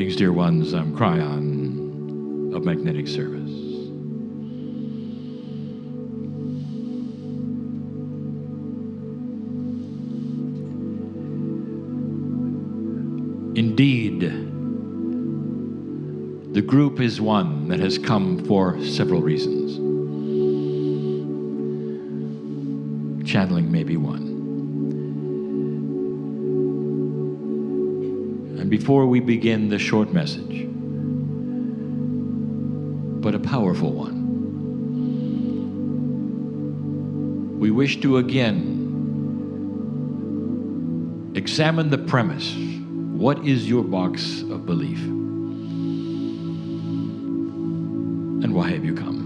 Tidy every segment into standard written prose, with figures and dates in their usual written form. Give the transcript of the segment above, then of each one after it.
Greetings, dear ones. I'm Kryon of Magnetic Service. Indeed, the group is one that has come for several reasons. Channeling may be one. And before we begin the short message, but a powerful one, we wish to again examine the premise. What is your box of belief? And why have you come?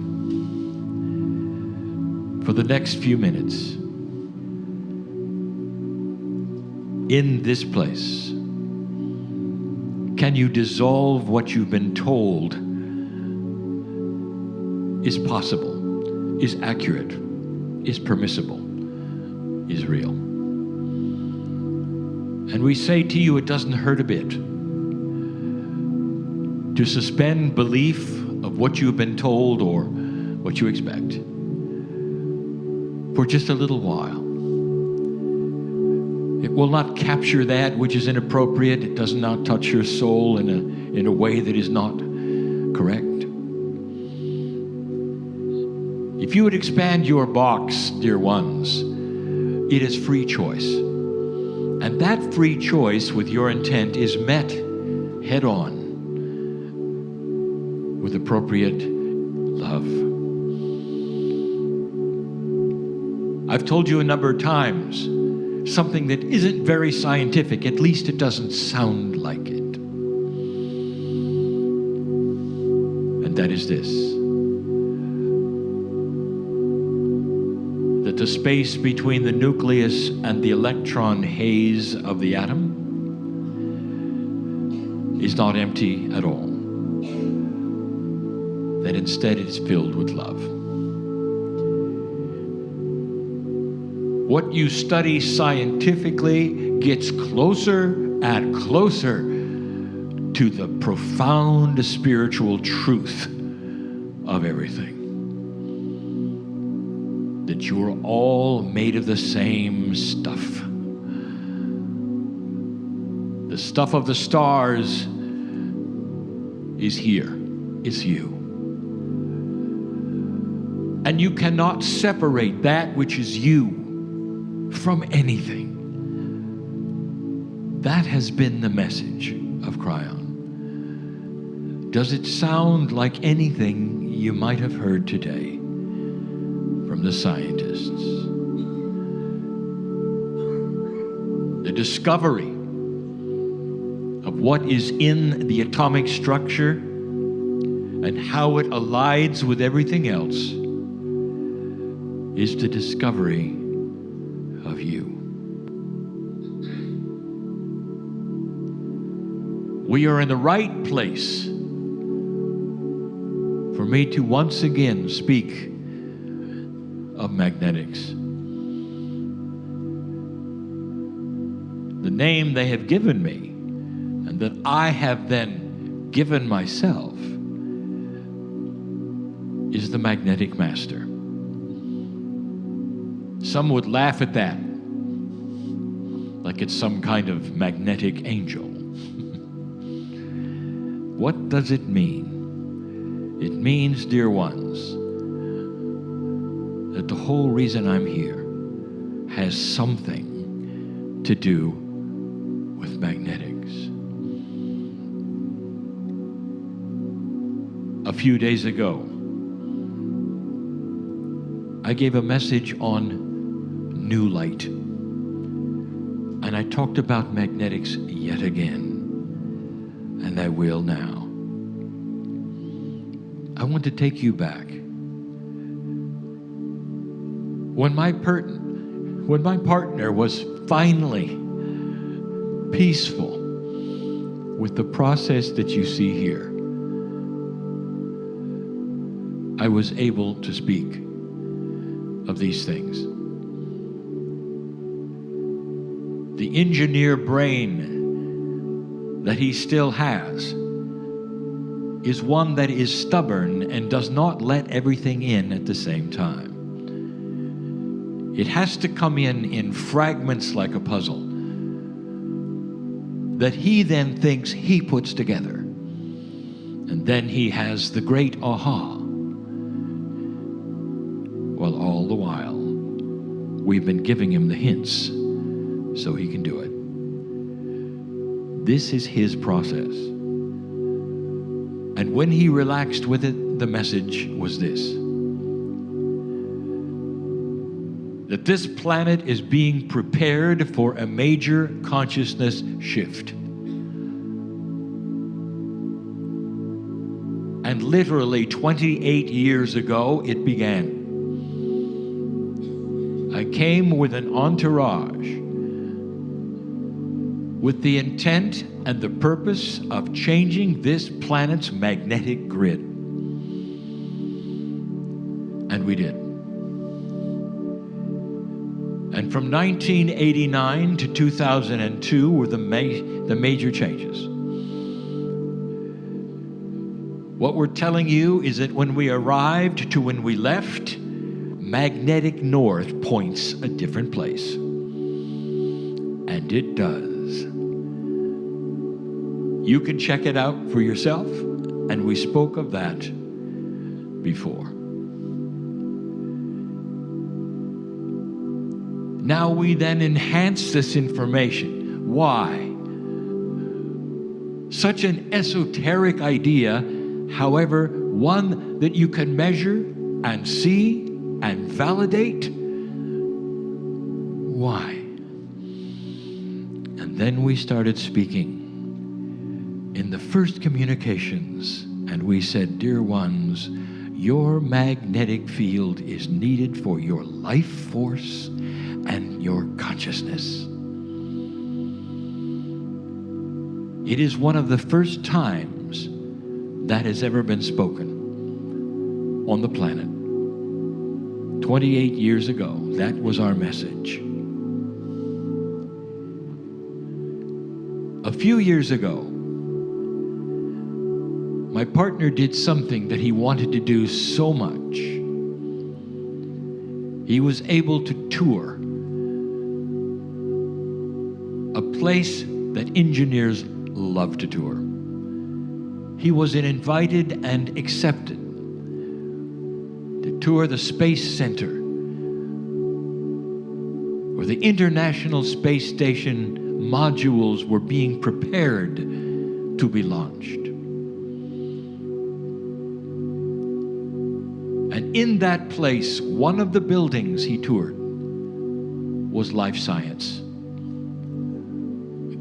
For the next few minutes, in this place, can you dissolve what you've been told is possible, is accurate, is permissible, is real? And we say to you, it doesn't hurt a bit to suspend belief of what you've been told or what you expect for just a little while. It will not capture that which is inappropriate. It does not touch your soul in a way that is not correct. If you would expand your box, dear ones, it is free choice. And that free choice with your intent is met head on with appropriate love. I've told you a number of times something that isn't very scientific, at least it doesn't sound like it. And that is this: that the space between the nucleus and the electron haze of the atom is not empty at all. That instead it is filled with love. What you study scientifically gets closer and closer to the profound spiritual truth of everything. That you're all made of the same stuff. The stuff of the stars is here, is you. And you cannot separate that which is you from anything. That has been the message of Kryon. Does it sound like anything you might have heard today from the scientists? The discovery of what is in the atomic structure and how it aligns with everything else is the discovery of you. We are in the right place for me to once again speak of magnetics. The name they have given me and that I have then given myself is the Magnetic Master. Some would laugh at that, like it's some kind of magnetic angel. What does it mean? It means, dear ones, that the whole reason I'm here has something to do with magnetics. A few days ago, I gave a message on new light. And I talked about magnetics yet again. And I will now. I want to take you back. When my partner was finally peaceful with the process that you see here, I was able to speak of these things. The engineer brain that he still has is one that is stubborn and does not let everything in at the same time. It has to come in fragments like a puzzle that he then thinks he puts together. And then he has the great aha. Well, all the while, we've been giving him the hints so he can do it. This is his process. And when he relaxed with it, the message was this: that this planet is being prepared for a major consciousness shift. And literally 28 years ago, it began. I came with an entourage with the intent and the purpose of changing this planet's magnetic grid. And we did. And from 1989 to 2002 were the major changes. What we're telling you is that when we arrived to when we left, magnetic north points a different place. And it does. You can check it out for yourself, and we spoke of that before. Now we then enhance this information. Why? Such an esoteric idea, however, one that you can measure and see and validate. Why? And then we started speaking in the first communications, and we said, dear ones, your magnetic field is needed for your life force and your consciousness. It is one of the first times that has ever been spoken on the planet. 28 years ago, that was our message. A few years ago, my partner did something that he wanted to do so much. He was able to tour a place that engineers love to tour. He was invited and accepted to tour the Space Center, where the International Space Station modules were being prepared to be launched. And in that place, one of the buildings he toured was life science.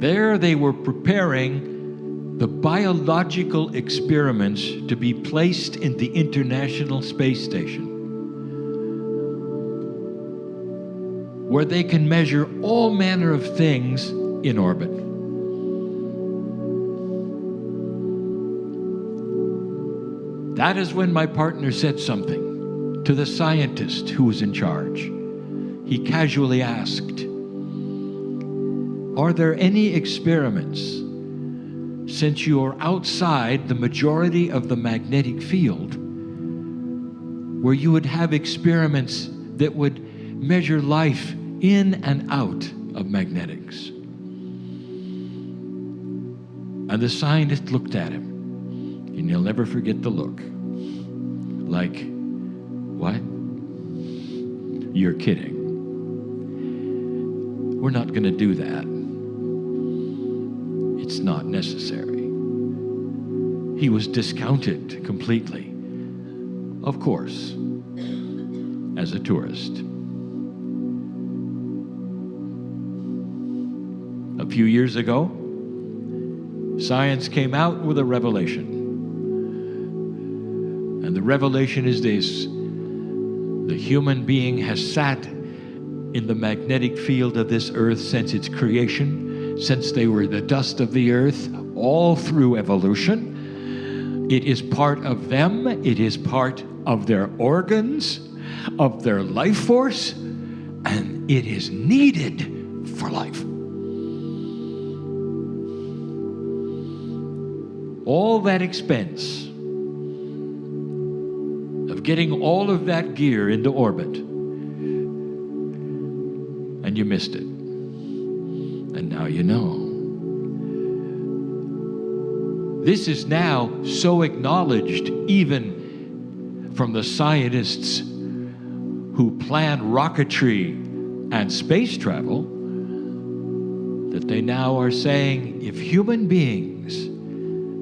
There they were preparing the biological experiments to be placed in the International Space Station, where they can measure all manner of things in orbit. That is when my partner said something to the scientist who was in charge. He casually asked, are there any experiments, since you are outside the majority of the magnetic field, where you would have experiments that would measure life in and out of magnetics? And the scientist looked at him, and you'll never forget the look. Like, what? You're kidding. We're not going to do that. It's not necessary. He was discounted completely, of course, as a tourist. A few years ago, science came out with a revelation. And the revelation is this: the human being has sat in the magnetic field of this earth since its creation, since they were the dust of the earth, all through evolution. It is part of them, it is part of their organs, of their life force, and it is needed for life. All that expense of getting all of that gear into orbit. And you missed it. And now you know. This is now so acknowledged even from the scientists who plan rocketry and space travel, that they now are saying if human beings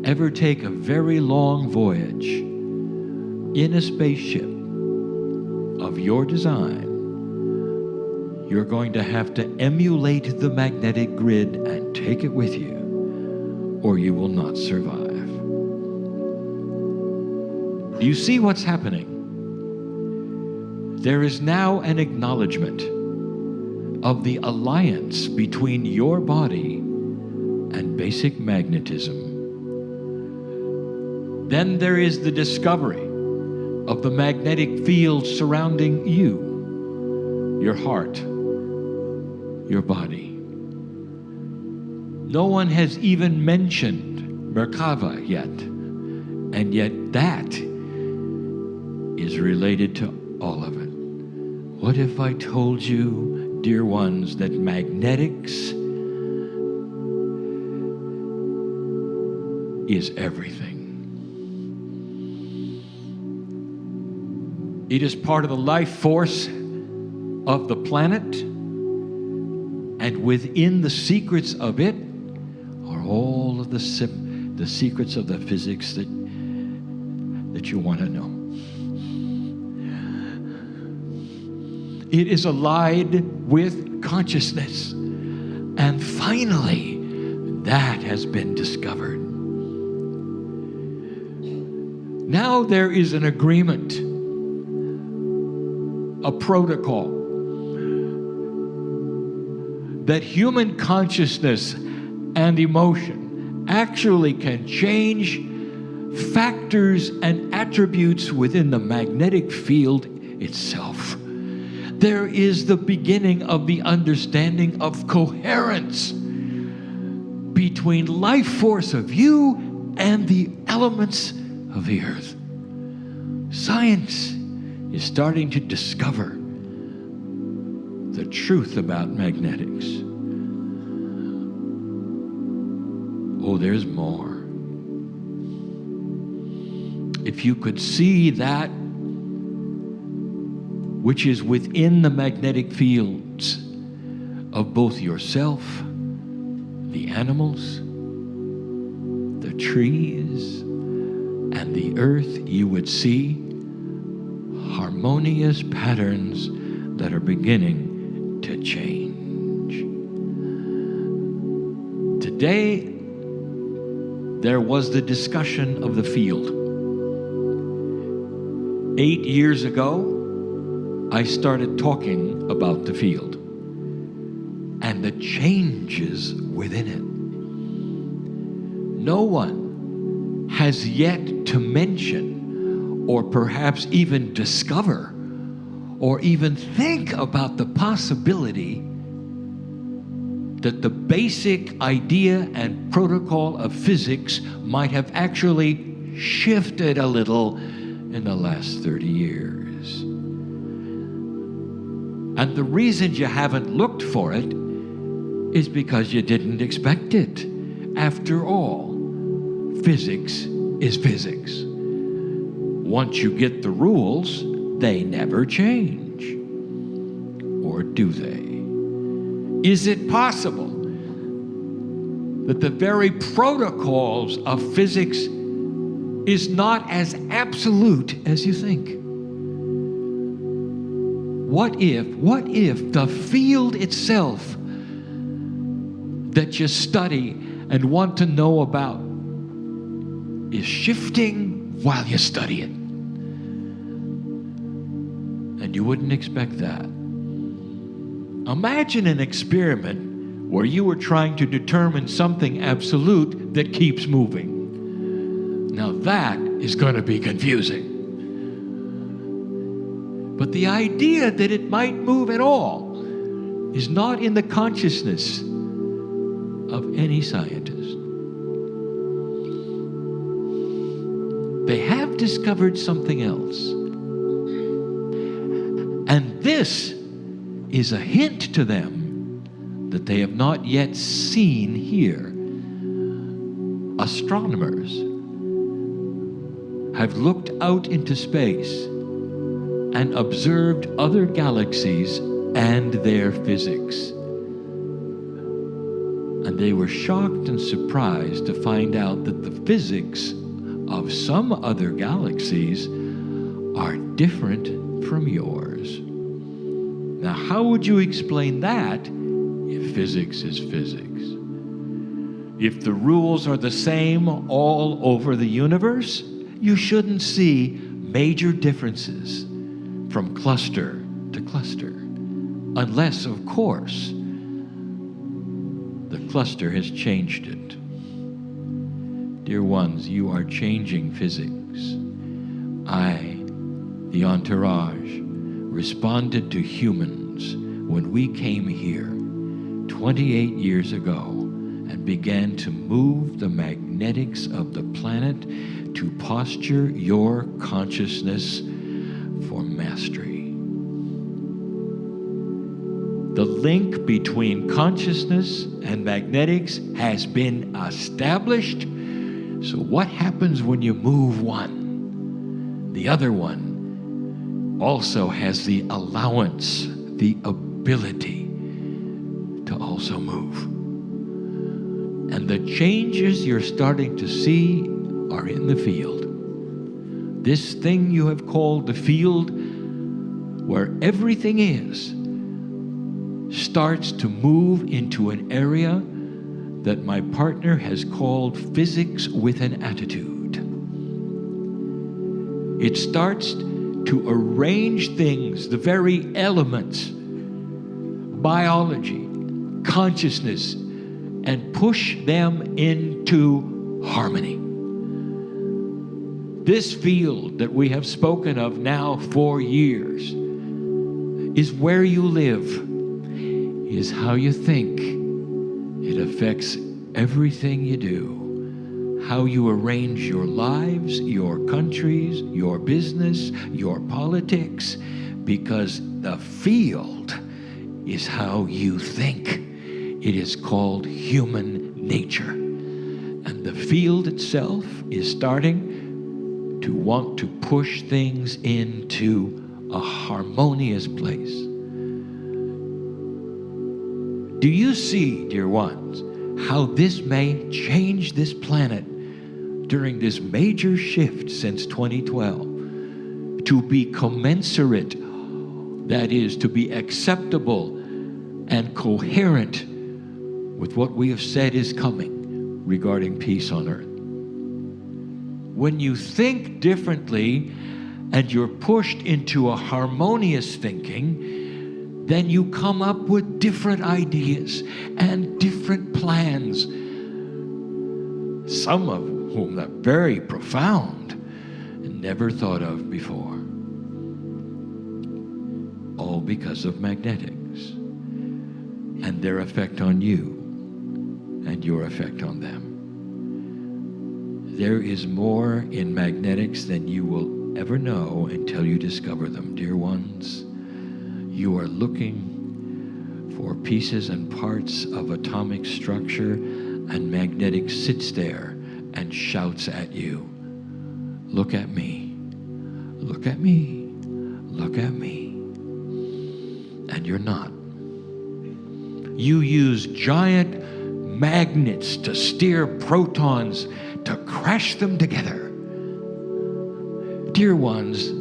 ever take a very long voyage in a spaceship of your design, you're going to have to emulate the magnetic grid and take it with you, or you will not survive. Do you see what's happening? There is now an acknowledgement of the alliance between your body and basic magnetism. Then there is the discovery of the magnetic field surrounding you, your heart, your body. No one has even mentioned Merkava yet, and yet that is related to all of it. What if I told you, dear ones, that magnetics is everything? It is part of the life force of the planet, and within the secrets of it are all of the secrets of the physics that you want to know. It is allied with consciousness. And finally, that has been discovered. Now there is an agreement, a protocol, that human consciousness and emotion actually can change factors and attributes within the magnetic field itself. There is the beginning of the understanding of coherence between life force of you and the elements of the earth. Science is starting to discover the truth about magnetics. Oh, there's more. If you could see that which is within the magnetic fields of both yourself, the animals, the trees, and the earth, you would see harmonious patterns that are beginning to change. Today, there was the discussion of the field. 8 years ago, I started talking about the field and the changes within it. No one has yet to mention, or perhaps even discover, or even think about the possibility that the basic idea and protocol of physics might have actually shifted a little in the last 30 years. And the reason you haven't looked for it is because you didn't expect it. After all, physics is physics. Once you get the rules, they never change. Or do they? Is it possible that the very protocols of physics is not as absolute as you think? What if the field itself that you study and want to know about is shifting while you study it? And you wouldn't expect that. Imagine an experiment where you were trying to determine something absolute that keeps moving. Now that is going to be confusing. But the idea that it might move at all is not in the consciousness of any scientist. They have discovered something else. this is a hint to them that they have not yet seen here. Astronomers have looked out into space and observed other galaxies and their physics. And they were shocked and surprised to find out that the physics of some other galaxies are different from yours. Now, how would you explain that if physics is physics? If the rules are the same all over the universe, you shouldn't see major differences from cluster to cluster, unless, of course, the cluster has changed it. Dear ones, you are changing physics. I, the entourage, responded to humans when we came here 28 years ago and began to move the magnetics of the planet to posture your consciousness for mastery. The link between consciousness and magnetics has been established. So what happens when you move one? The other one also has the allowance, the ability to also move. And the changes you're starting to see are in the field. This thing you have called the field, where everything is, starts to move into an area that my partner has called physics with an attitude. It starts to arrange things, the very elements, biology, consciousness, and push them into harmony. This field that we have spoken of now for years is where you live, is how you think. It affects everything you do, how you arrange your lives, your countries, your business, your politics, because the field is how you think. It is called human nature. And the field itself is starting to want to push things into a harmonious place. Do you see, dear ones, how this may change this planet during this major shift since 2012 to be commensurate, that is, to be acceptable and coherent with what we have said is coming regarding peace on earth? When you think differently and you're pushed into a harmonious thinking, then you come up with different ideas and different plans, some of whom are very profound and never thought of before. All because of magnetics and their effect on you and your effect on them. There is more in magnetics than you will ever know until you discover them, dear ones. You are looking for pieces and parts of atomic structure, and magnetic sits there and shouts at you, look at me, look at me, look at me. And you're not. You use giant magnets to steer protons to crash them together. Dear ones,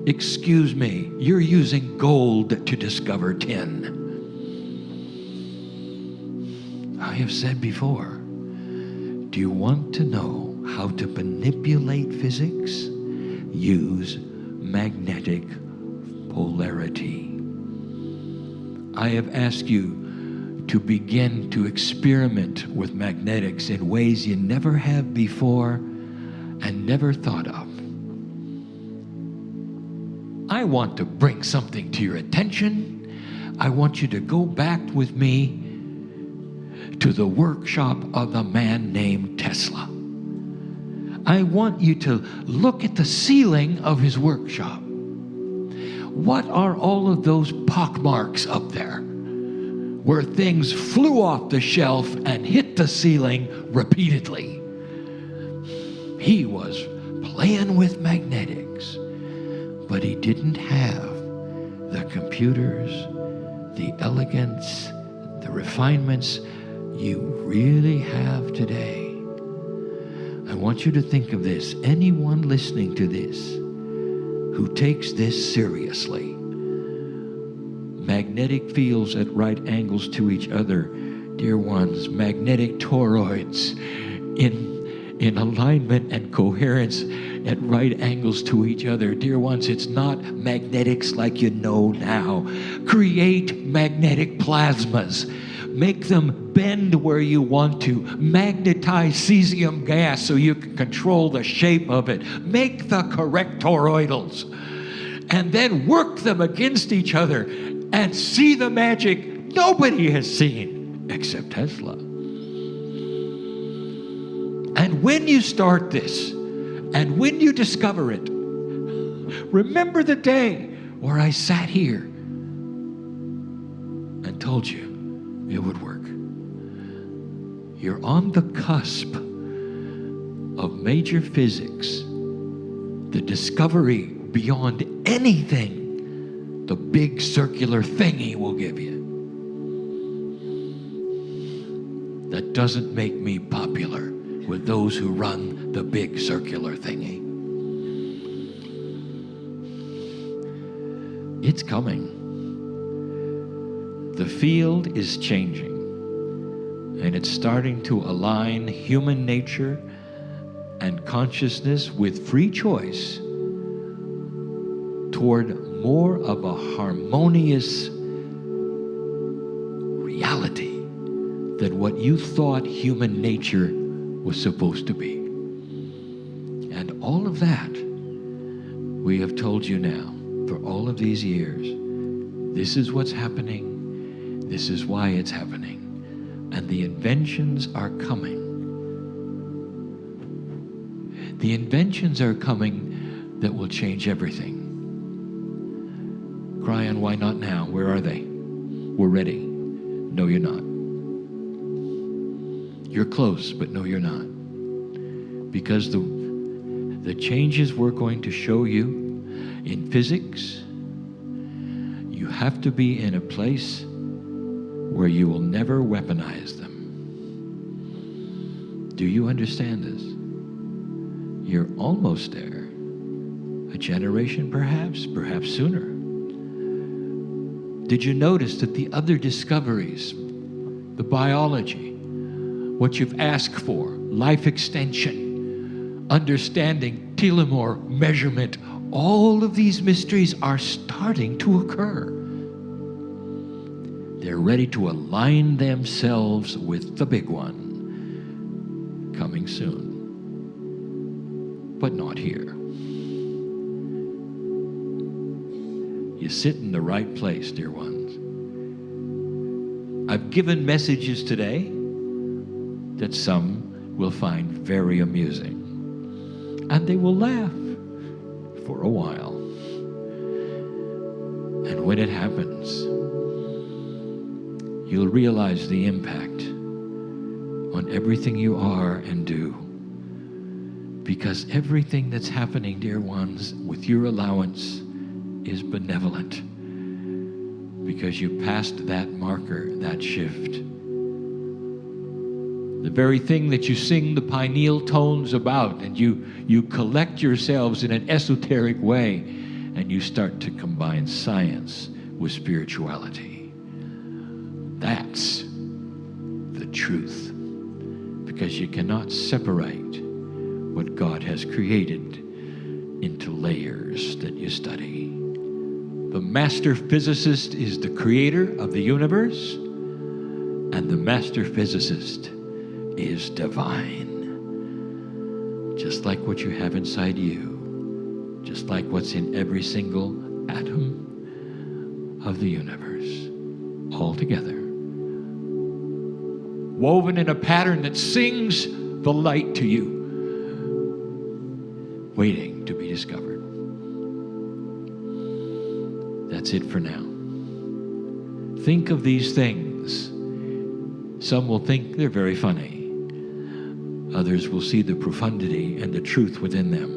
excuse me, you're using gold to discover tin. I have said before, do you want to know how to manipulate physics? Use magnetic polarity. I have asked you to begin to experiment with magnetics in ways you never have before and never thought of. I want to bring something to your attention. I want you to go back with me to the workshop of a man named Tesla. I want you to look at the ceiling of his workshop. What are all of those pockmarks up there where things flew off the shelf and hit the ceiling repeatedly? He was playing with magnetics, but he didn't have the computers, the elegance, the refinements you really have today. I want you to think of this. Anyone listening to this who takes this seriously, magnetic fields at right angles to each other, dear ones, magnetic toroids in alignment and coherence at right angles to each other. Dear ones, it's not magnetics like you know now. Create magnetic plasmas. Make them bend where you want to. Magnetize cesium gas so you can control the shape of it. Make the correct toroidals. And then work them against each other and see the magic nobody has seen except Tesla. And when you start this, and when you discover it, remember the day where I sat here and told you it would work. You're on the cusp of major physics, the discovery beyond anything the big circular thingy will give you. That doesn't make me popular with those who run the big circular thingy. It's coming. The field is changing, and it's starting to align human nature and consciousness with free choice toward more of a harmonious reality than what you thought human nature was supposed to be. And all of that we have told you now for all of these years. This is what's happening. This is why it's happening. And the inventions are coming. The inventions are coming that will change everything. Kryon, why not now? Where are they? We're ready. No, you're not. You're close, but no, you're not. Because the changes we're going to show you in physics, you have to be in a place where you will never weaponize them. Do you understand this? You're almost there. A generation perhaps sooner. Did you notice that the other discoveries, the biology, what you've asked for, life extension, understanding, telomere measurement, all of these mysteries are starting to occur. They're ready to align themselves with the big one, coming soon, but not here. You sit in the right place, dear ones. I've given messages today that some will find very amusing, and they will laugh for a while. And when it happens, you'll realize the impact on everything you are and do. Because everything that's happening, dear ones, with your allowance is benevolent. Because you passed that marker, that shift. The very thing that you sing the pineal tones about, and you collect yourselves in an esoteric way, and you start to combine science with spirituality. That's the truth. Because you cannot separate what God has created into layers that you study. The master physicist is the creator of the universe, and the master physicist is divine. Just like what you have inside you, just like what's in every single atom of the universe, all together, woven in a pattern that sings the light to you, waiting to be discovered. That's it for now. Think of these things. Some will think they're very funny. Others will see the profundity and the truth within them.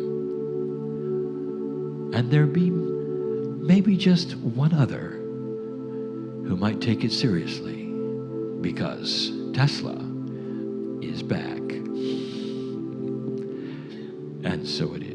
And there be maybe just one other who might take it seriously, because Tesla is back. And so it is.